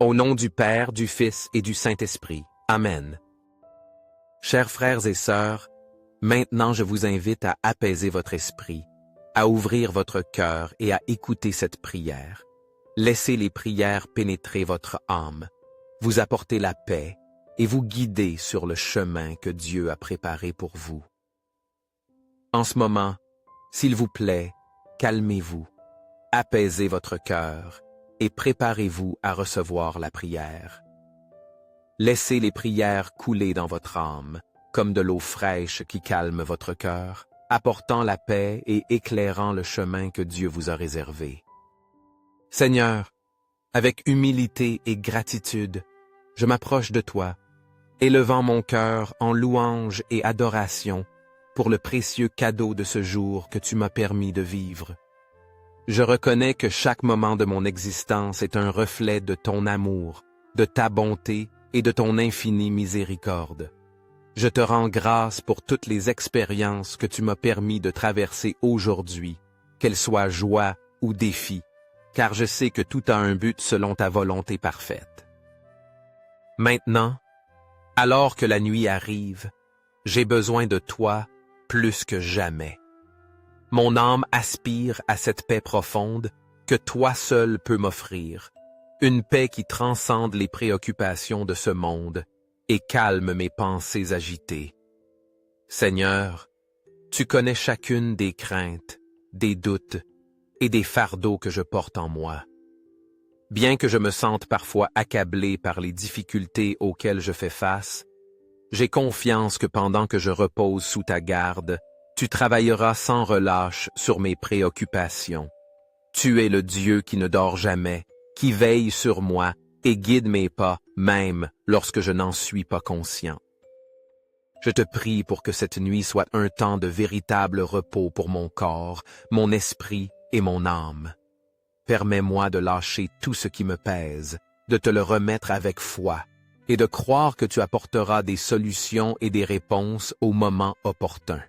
Au nom du Père, du Fils et du Saint-Esprit. Amen. Chers frères et sœurs, maintenant je vous invite à apaiser votre esprit, à ouvrir votre cœur et à écouter cette prière. Laissez les prières pénétrer votre âme, vous apporter la paix et vous guider sur le chemin que Dieu a préparé pour vous. En ce moment, s'il vous plaît, calmez-vous, apaisez votre cœur et préparez-vous à recevoir la prière. Laissez les prières couler dans votre âme, comme de l'eau fraîche qui calme votre cœur, apportant la paix et éclairant le chemin que Dieu vous a réservé. Seigneur, avec humilité et gratitude, je m'approche de toi, élevant mon cœur en louange et adoration pour le précieux cadeau de ce jour que tu m'as permis de vivre. Je reconnais que chaque moment de mon existence est un reflet de ton amour, de ta bonté et de ton infinie miséricorde. Je te rends grâce pour toutes les expériences que tu m'as permis de traverser aujourd'hui, qu'elles soient joie ou défis, car je sais que tout a un but selon ta volonté parfaite. Maintenant, alors que la nuit arrive, j'ai besoin de toi plus que jamais. Mon âme aspire à cette paix profonde que toi seul peux m'offrir, une paix qui transcende les préoccupations de ce monde et calme mes pensées agitées. Seigneur, tu connais chacune des craintes, des doutes et des fardeaux que je porte en moi. Bien que je me sente parfois accablé par les difficultés auxquelles je fais face, j'ai confiance que pendant que je repose sous ta garde, tu travailleras sans relâche sur mes préoccupations. Tu es le Dieu qui ne dort jamais, qui veille sur moi et guide mes pas, même lorsque je n'en suis pas conscient. Je te prie pour que cette nuit soit un temps de véritable repos pour mon corps, mon esprit et mon âme. Permets-moi de lâcher tout ce qui me pèse, de te le remettre avec foi, et de croire que tu apporteras des solutions et des réponses au moment opportun.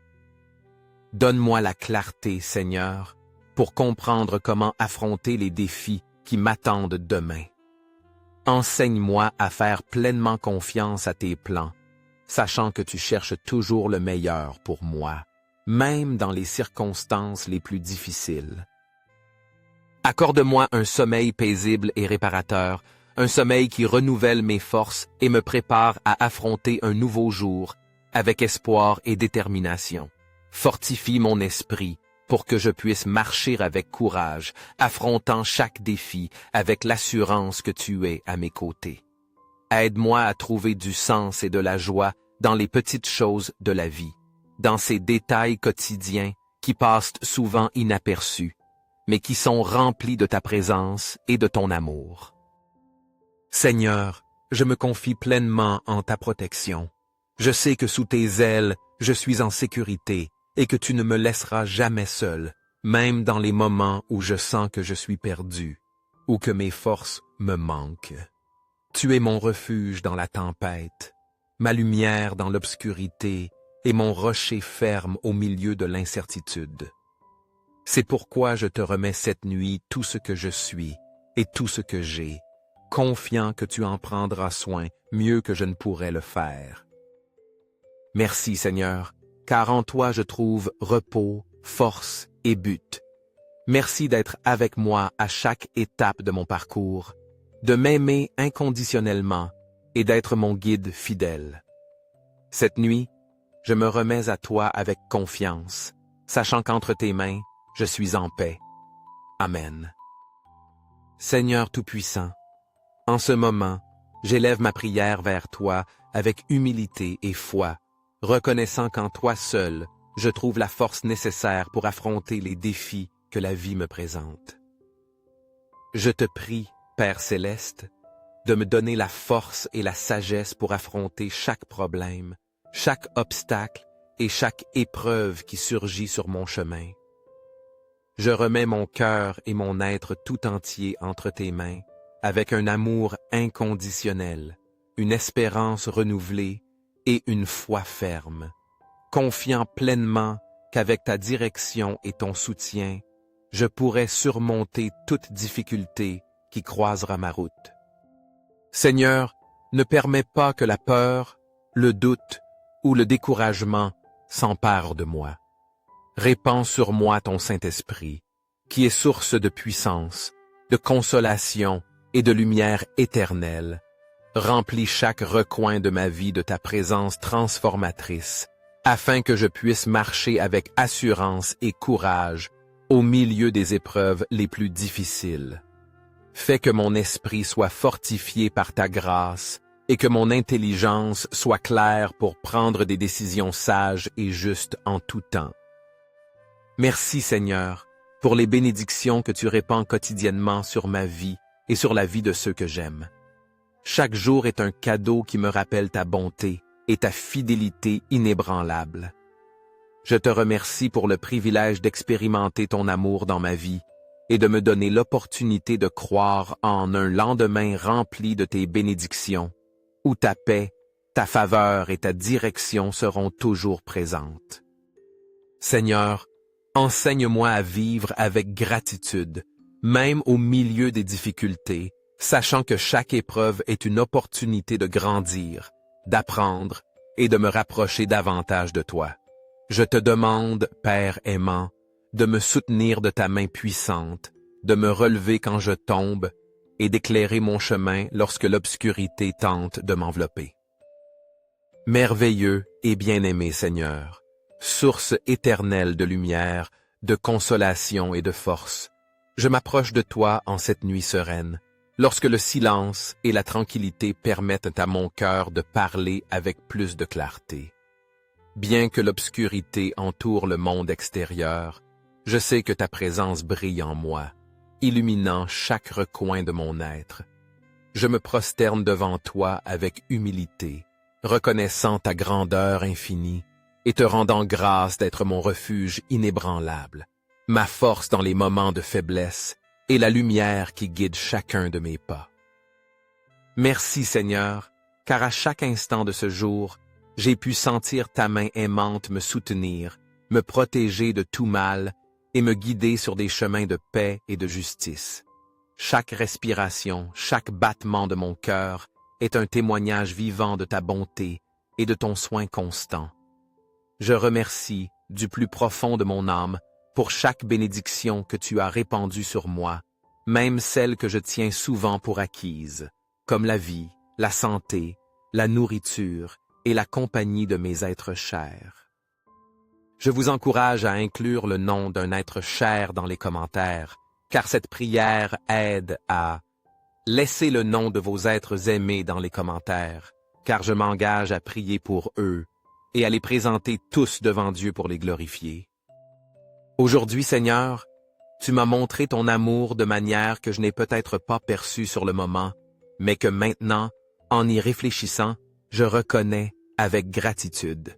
Donne-moi la clarté, Seigneur, pour comprendre comment affronter les défis qui m'attendent demain. Enseigne-moi à faire pleinement confiance à tes plans, sachant que tu cherches toujours le meilleur pour moi, même dans les circonstances les plus difficiles. Accorde-moi un sommeil paisible et réparateur, un sommeil qui renouvelle mes forces et me prépare à affronter un nouveau jour avec espoir et détermination. Fortifie mon esprit pour que je puisse marcher avec courage, affrontant chaque défi avec l'assurance que tu es à mes côtés. Aide-moi à trouver du sens et de la joie dans les petites choses de la vie, dans ces détails quotidiens qui passent souvent inaperçus, mais qui sont remplis de ta présence et de ton amour. Seigneur, je me confie pleinement en ta protection. Je sais que sous tes ailes, je suis en sécurité et que tu ne me laisseras jamais seul, même dans les moments où je sens que je suis perdu ou que mes forces me manquent. Tu es mon refuge dans la tempête, ma lumière dans l'obscurité et mon rocher ferme au milieu de l'incertitude. C'est pourquoi je te remets cette nuit tout ce que je suis et tout ce que j'ai, confiant que tu en prendras soin mieux que je ne pourrais le faire. Merci Seigneur, car en toi je trouve repos, force et but. Merci d'être avec moi à chaque étape de mon parcours, de m'aimer inconditionnellement et d'être mon guide fidèle. Cette nuit, je me remets à toi avec confiance, sachant qu'entre tes mains, je suis en paix. Amen. Seigneur Tout-Puissant, en ce moment, j'élève ma prière vers toi avec humilité et foi, reconnaissant qu'en toi seul, je trouve la force nécessaire pour affronter les défis que la vie me présente. Je te prie, Père céleste, de me donner la force et la sagesse pour affronter chaque problème, chaque obstacle et chaque épreuve qui surgit sur mon chemin. Je remets mon cœur et mon être tout entier entre tes mains, avec un amour inconditionnel, une espérance renouvelée et une foi ferme, confiant pleinement qu'avec ta direction et ton soutien, je pourrai surmonter toute difficulté qui croisera ma route. Seigneur, ne permets pas que la peur, le doute ou le découragement s'emparent de moi. Répands sur moi ton Saint-Esprit, qui est source de puissance, de consolation et de lumière éternelle. Remplis chaque recoin de ma vie de ta présence transformatrice, afin que je puisse marcher avec assurance et courage au milieu des épreuves les plus difficiles. Fais que mon esprit soit fortifié par ta grâce et que mon intelligence soit claire pour prendre des décisions sages et justes en tout temps. Merci Seigneur pour les bénédictions que tu répands quotidiennement sur ma vie et sur la vie de ceux que j'aime. Chaque jour est un cadeau qui me rappelle ta bonté et ta fidélité inébranlable. Je te remercie pour le privilège d'expérimenter ton amour dans ma vie et de me donner l'opportunité de croire en un lendemain rempli de tes bénédictions, où ta paix, ta faveur et ta direction seront toujours présentes. Seigneur, enseigne-moi à vivre avec gratitude, même au milieu des difficultés, sachant que chaque épreuve est une opportunité de grandir, d'apprendre et de me rapprocher davantage de toi. Je te demande, Père aimant, de me soutenir de ta main puissante, de me relever quand je tombe et d'éclairer mon chemin lorsque l'obscurité tente de m'envelopper. Merveilleux et bien-aimé Seigneur, source éternelle de lumière, de consolation et de force, je m'approche de toi en cette nuit sereine, lorsque le silence et la tranquillité permettent à mon cœur de parler avec plus de clarté. Bien que l'obscurité entoure le monde extérieur, je sais que ta présence brille en moi, illuminant chaque recoin de mon être. Je me prosterne devant toi avec humilité, reconnaissant ta grandeur infinie et te rendant grâce d'être mon refuge inébranlable, ma force dans les moments de faiblesse et la lumière qui guide chacun de mes pas. Merci Seigneur, car à chaque instant de ce jour, j'ai pu sentir ta main aimante me soutenir, me protéger de tout mal et me guider sur des chemins de paix et de justice. Chaque respiration, chaque battement de mon cœur est un témoignage vivant de ta bonté et de ton soin constant. Je remercie, du plus profond de mon âme, pour chaque bénédiction que tu as répandue sur moi, même celles que je tiens souvent pour acquises, comme la vie, la santé, la nourriture et la compagnie de mes êtres chers. Je vous encourage à inclure le nom d'un être cher dans les commentaires, car cette prière aide à laisser le nom de vos êtres aimés dans les commentaires, car je m'engage à prier pour eux et à les présenter tous devant Dieu pour les glorifier. Aujourd'hui, Seigneur, tu m'as montré ton amour de manière que je n'ai peut-être pas perçue sur le moment, mais que maintenant, en y réfléchissant, je reconnais avec gratitude.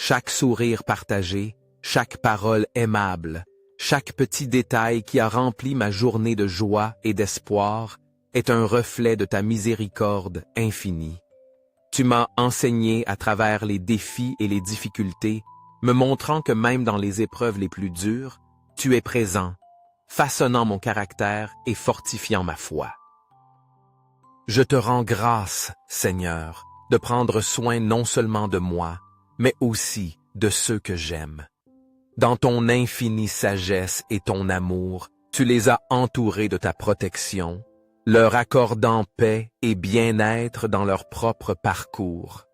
Chaque sourire partagé, chaque parole aimable, chaque petit détail qui a rempli ma journée de joie et d'espoir est un reflet de ta miséricorde infinie. Tu m'as enseigné à travers les défis et les difficultés, me montrant que même dans les épreuves les plus dures, tu es présent, façonnant mon caractère et fortifiant ma foi. Je te rends grâce, Seigneur, de prendre soin non seulement de moi, mais aussi de ceux que j'aime. Dans ton infinie sagesse et ton amour, tu les as entourés de ta protection, leur accordant paix et bien-être dans leur propre parcours.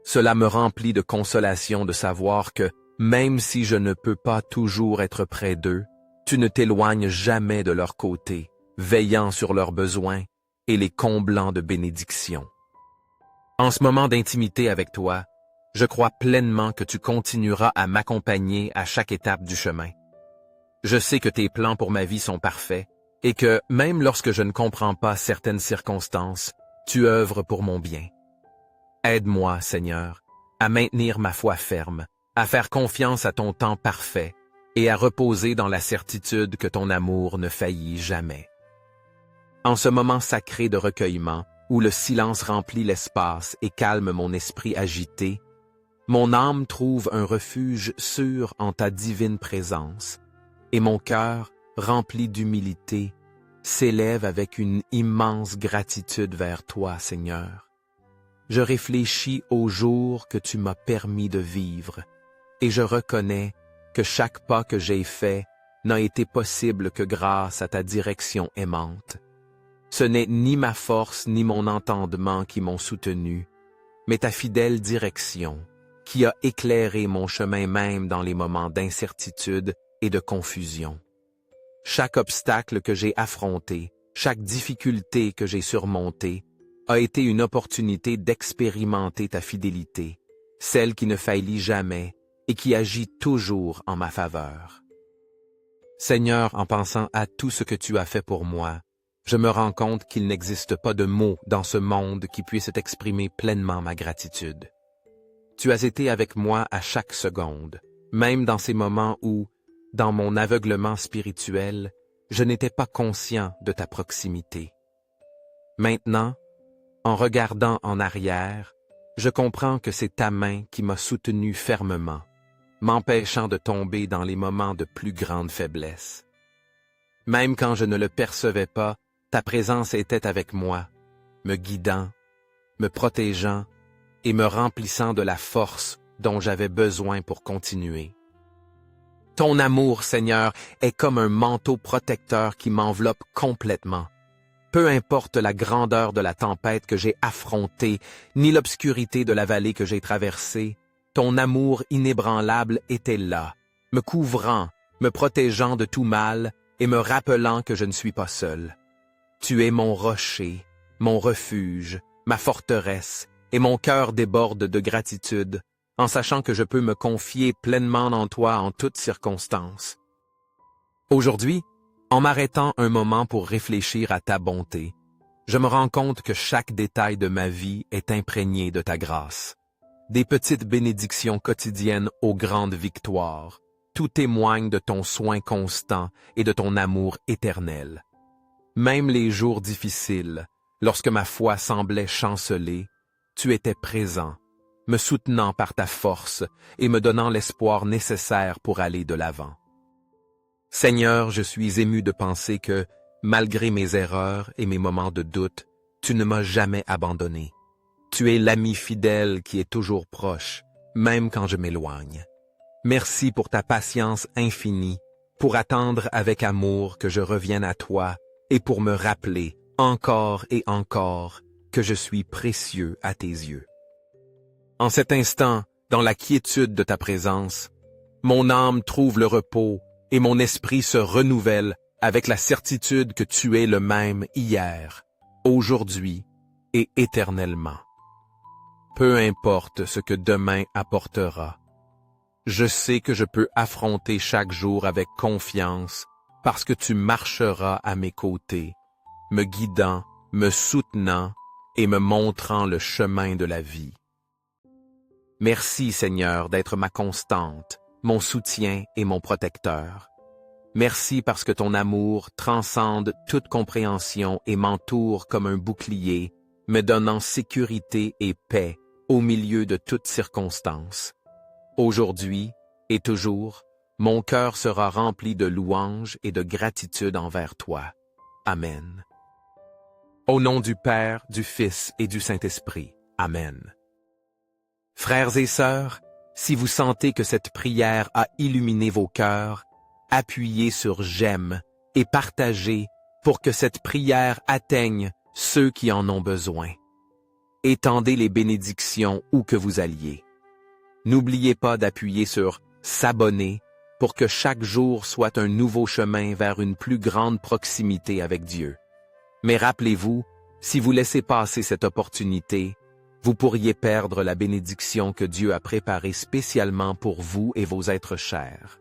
Cela me remplit de consolation de savoir que, même si je ne peux pas toujours être près d'eux, tu ne t'éloignes jamais de leur côté, veillant sur leurs besoins et les comblant de bénédictions. En ce moment d'intimité avec toi, je crois pleinement que tu continueras à m'accompagner à chaque étape du chemin. Je sais que tes plans pour ma vie sont parfaits et que, même lorsque je ne comprends pas certaines circonstances, tu œuvres pour mon bien. Aide-moi, Seigneur, à maintenir ma foi ferme, à faire confiance à ton temps parfait et à reposer dans la certitude que ton amour ne faillit jamais. En ce moment sacré de recueillement, où le silence remplit l'espace et calme mon esprit agité, mon âme trouve un refuge sûr en ta divine présence, et mon cœur, rempli d'humilité, s'élève avec une immense gratitude vers toi, Seigneur. Je réfléchis aux jours que tu m'as permis de vivre, et je reconnais que chaque pas que j'ai fait n'a été possible que grâce à ta direction aimante. Ce n'est ni ma force ni mon entendement qui m'ont soutenu, mais ta fidèle direction qui a éclairé mon chemin même dans les moments d'incertitude et de confusion. Chaque obstacle que j'ai affronté, chaque difficulté que j'ai surmontée, a été une opportunité d'expérimenter ta fidélité, celle qui ne faillit jamais et qui agit toujours en ma faveur. Seigneur, en pensant à tout ce que tu as fait pour moi, je me rends compte qu'il n'existe pas de mots dans ce monde qui puissent exprimer pleinement ma gratitude. Tu as été avec moi à chaque seconde, même dans ces moments où, dans mon aveuglement spirituel, je n'étais pas conscient de ta proximité. Maintenant, en regardant en arrière, je comprends que c'est ta main qui m'a soutenu fermement, m'empêchant de tomber dans les moments de plus grande faiblesse. Même quand je ne le percevais pas, ta présence était avec moi, me guidant, me protégeant et me remplissant de la force dont j'avais besoin pour continuer. Ton amour, Seigneur, est comme un manteau protecteur qui m'enveloppe complètement. Peu importe la grandeur de la tempête que j'ai affrontée, ni l'obscurité de la vallée que j'ai traversée, ton amour inébranlable était là, me couvrant, me protégeant de tout mal et me rappelant que je ne suis pas seul. Tu es mon rocher, mon refuge, ma forteresse, et mon cœur déborde de gratitude, en sachant que je peux me confier pleinement en toi en toutes circonstances. Aujourd'hui, en m'arrêtant un moment pour réfléchir à ta bonté, je me rends compte que chaque détail de ma vie est imprégné de ta grâce. Des petites bénédictions quotidiennes aux grandes victoires, tout témoigne de ton soin constant et de ton amour éternel. Même les jours difficiles, lorsque ma foi semblait chanceler, tu étais présent, me soutenant par ta force et me donnant l'espoir nécessaire pour aller de l'avant. Seigneur, je suis ému de penser que, malgré mes erreurs et mes moments de doute, tu ne m'as jamais abandonné. Tu es l'ami fidèle qui est toujours proche, même quand je m'éloigne. Merci pour ta patience infinie, pour attendre avec amour que je revienne à toi et pour me rappeler, encore et encore, que je suis précieux à tes yeux. En cet instant, dans la quiétude de ta présence, mon âme trouve le repos et mon esprit se renouvelle avec la certitude que tu es le même hier, aujourd'hui et éternellement. Peu importe ce que demain apportera, je sais que je peux affronter chaque jour avec confiance parce que tu marcheras à mes côtés, me guidant, me soutenant et me montrant le chemin de la vie. Merci, Seigneur, d'être ma constante, mon soutien et mon protecteur. Merci parce que ton amour transcende toute compréhension et m'entoure comme un bouclier, me donnant sécurité et paix au milieu de toutes circonstances. Aujourd'hui et toujours, mon cœur sera rempli de louanges et de gratitude envers toi. Amen. Au nom du Père, du Fils et du Saint-Esprit. Amen. Frères et sœurs, si vous sentez que cette prière a illuminé vos cœurs, appuyez sur « J'aime » et partagez pour que cette prière atteigne ceux qui en ont besoin. Étendez les bénédictions où que vous alliez. N'oubliez pas d'appuyer sur « S'abonner » pour que chaque jour soit un nouveau chemin vers une plus grande proximité avec Dieu. Mais rappelez-vous, si vous laissez passer cette opportunité, vous pourriez perdre la bénédiction que Dieu a préparée spécialement pour vous et vos êtres chers.